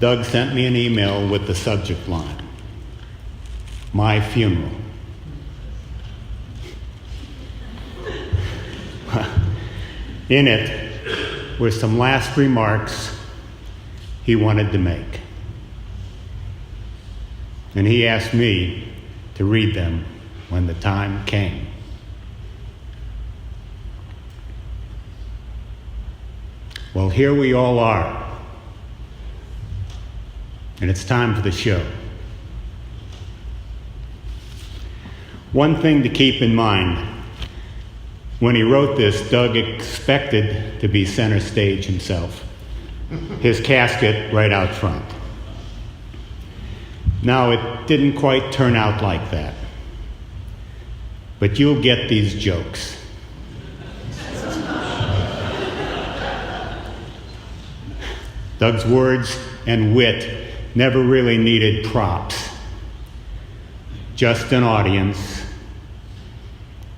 Doug sent me an email with the subject line, "My funeral." In it were some last remarks he wanted to make. And he asked me to read them when the time came. Well, here we all are. And it's time for the show. One thing to keep in mind, when he wrote this, Doug expected to be center stage himself, his casket right out front. Now, it didn't quite turn out like that, but you'll get these jokes. Doug's words and wit never really needed props, just an audience.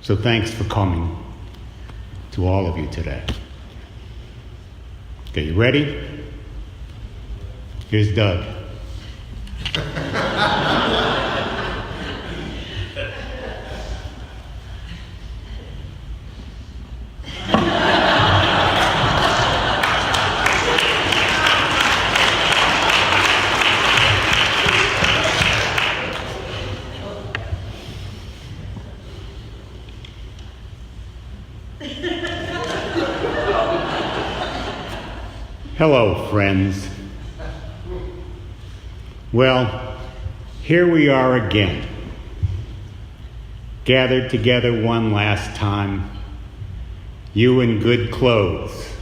So thanks for coming, to all of you today. Okay, you ready? Here's Doug. Hello, friends. Well, here we are again, gathered together one last time, you in good clothes,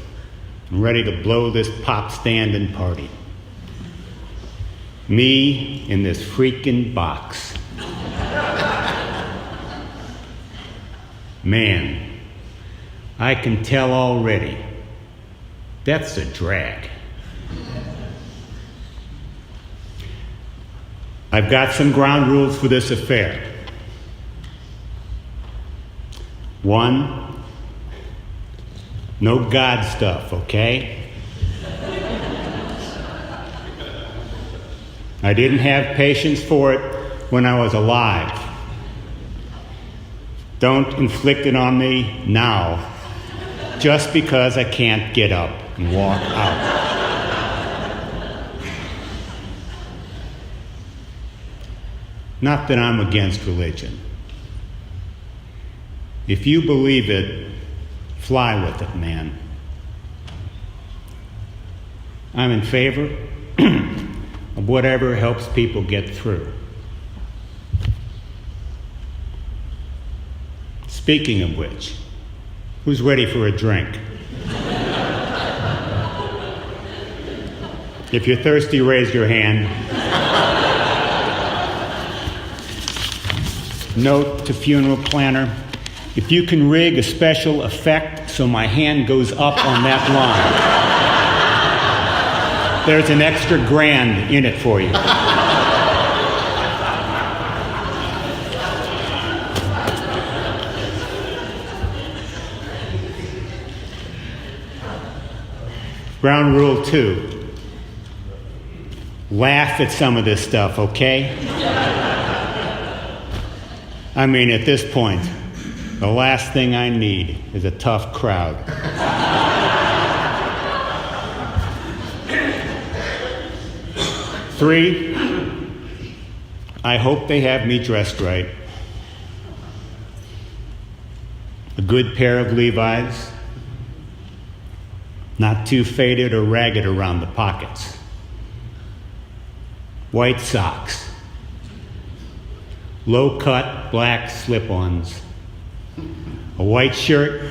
and ready to blow this pop stand and party. Me in this freaking box. Man, I can tell already. That's a drag. I've got some ground rules for this affair. 1, no God stuff, okay? I didn't have patience for it when I was alive. Don't inflict it on me now, just because I can't get up and walk out. Not that I'm against religion. If you believe it, fly with it, man. I'm in favor of whatever helps people get through. Speaking of which, who's ready for a drink? If you're thirsty, raise your hand. Note to funeral planner, if you can rig a special effect so my hand goes up on that line, there's an extra $1,000 in it for you. Ground rule 2. Laugh at some of this stuff, okay? I mean, at this point, the last thing I need is a tough crowd. 3, I hope they have me dressed right. A good pair of Levi's, not too faded or ragged around the pockets. White socks. Low-cut black slip-ons. A white shirt.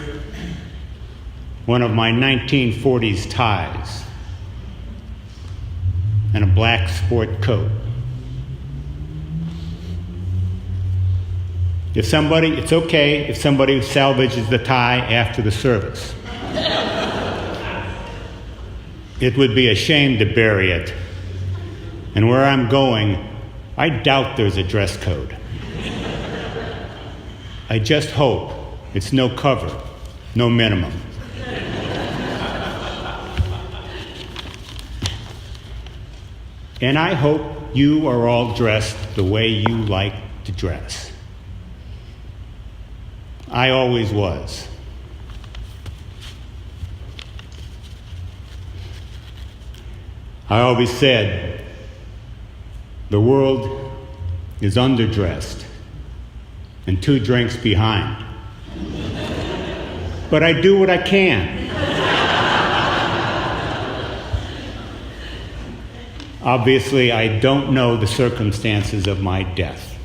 One of my 1940s ties. And a black sport coat. It's okay if somebody salvages the tie after the service. It would be a shame to bury it. And where I'm going, I doubt there's a dress code. I just hope it's no cover, no minimum. And I hope you are all dressed the way you like to dress. I always was. I always said, the world is underdressed and 2 drinks behind. But I do what I can. Obviously, I don't know the circumstances of my death.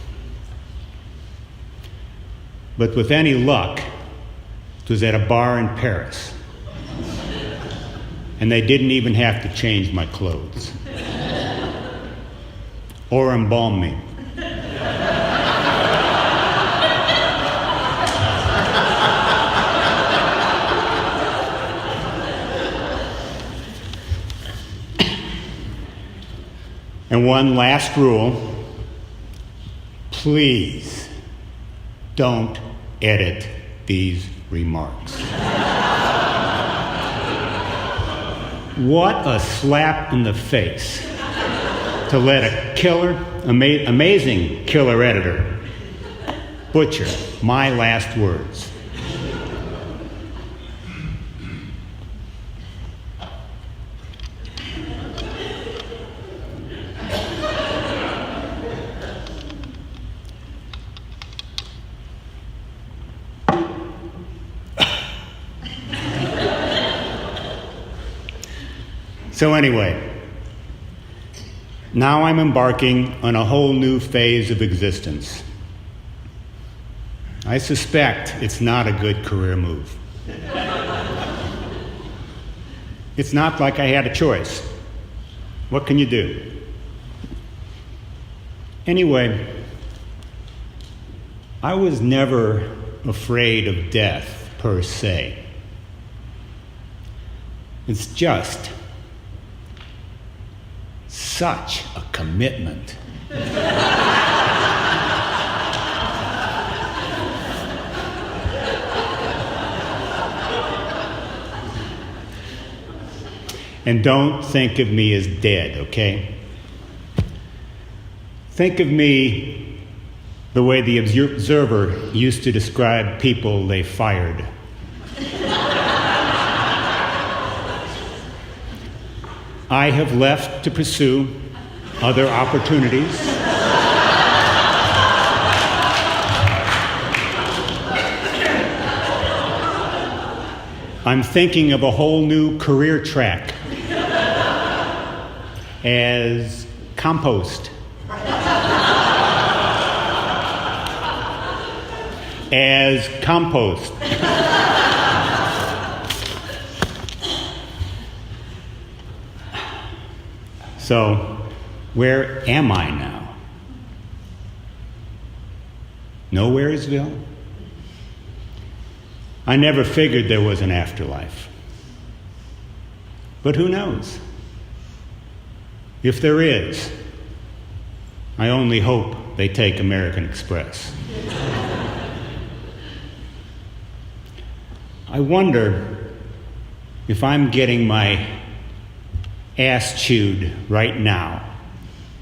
But with any luck, it was at a bar in Paris. And they didn't even have to change my clothes. Or embalm me. And one last rule, please don't edit these remarks. What a slap in the face to let a killer, amazing killer editor butcher my last words. So anyway, now I'm embarking on a whole new phase of existence. I suspect it's not a good career move. It's not like I had a choice. What can you do? Anyway, I was never afraid of death per se. It's just such a commitment. And don't think of me as dead, okay? Think of me the way the Observer used to describe people they fired. I have left to pursue other opportunities. I'm thinking of a whole new career track as compost. As compost. So, where am I now? Nowheresville? I never figured there was an afterlife. But who knows? If there is, I only hope they take American Express. I wonder if I'm getting my ass chewed right now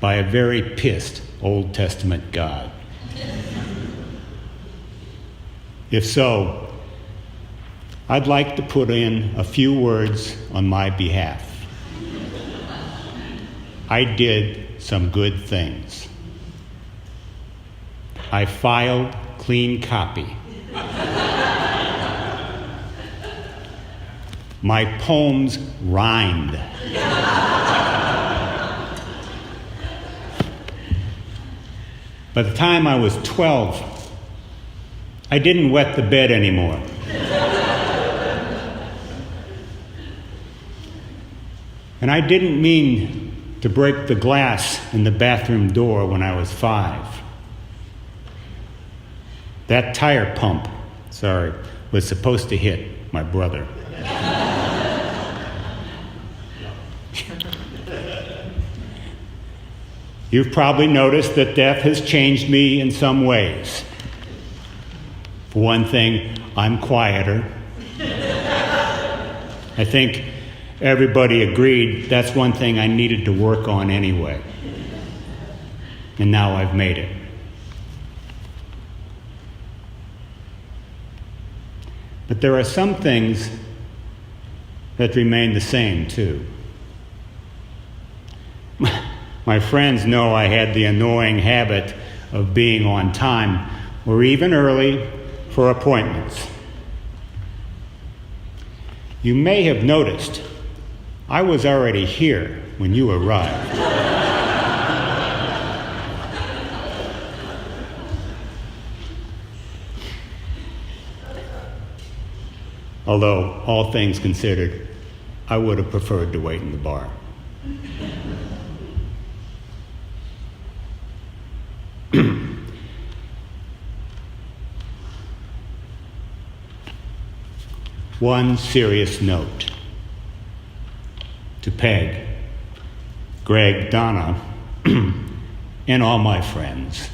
by a very pissed Old Testament God. If so, I'd like to put in a few words on my behalf. I did some good things. I filed clean copy. My poems rhymed. By the time I was 12, I didn't wet the bed anymore. And I didn't mean to break the glass in the bathroom door when I was 5. That tire pump, was supposed to hit my brother. You've probably noticed that death has changed me in some ways. For one thing, I'm quieter. I think everybody agreed that's one thing I needed to work on anyway. And now I've made it. But there are some things that remain the same, too. My friends know I had the annoying habit of being on time, or even early, for appointments. You may have noticed I was already here when you arrived. Although, all things considered, I would have preferred to wait in the bar. One serious note to Peg, Greg, Donna, and all my friends.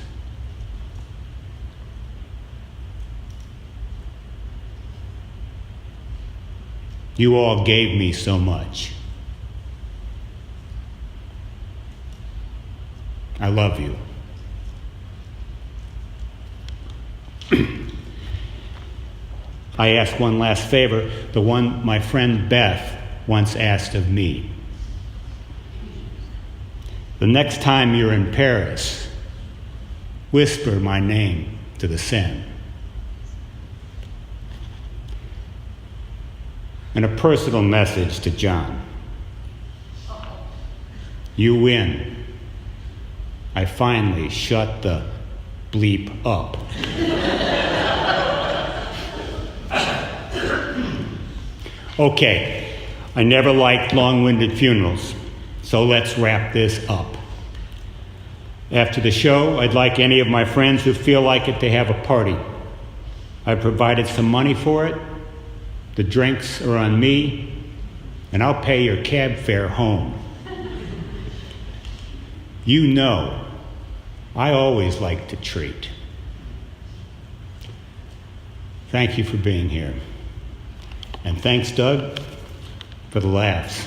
You all gave me so much. I love you. I ask one last favor, the one my friend Beth once asked of me. The next time you're in Paris, whisper my name to the Seine. And a personal message to John. You win. I finally shut the bleep up. Okay, I never liked long-winded funerals, so let's wrap this up. After the show, I'd like any of my friends who feel like it to have a party. I provided some money for it. The drinks are on me, and I'll pay your cab fare home. You know, I always like to treat. Thank you for being here. And thanks, Doug, for the laughs.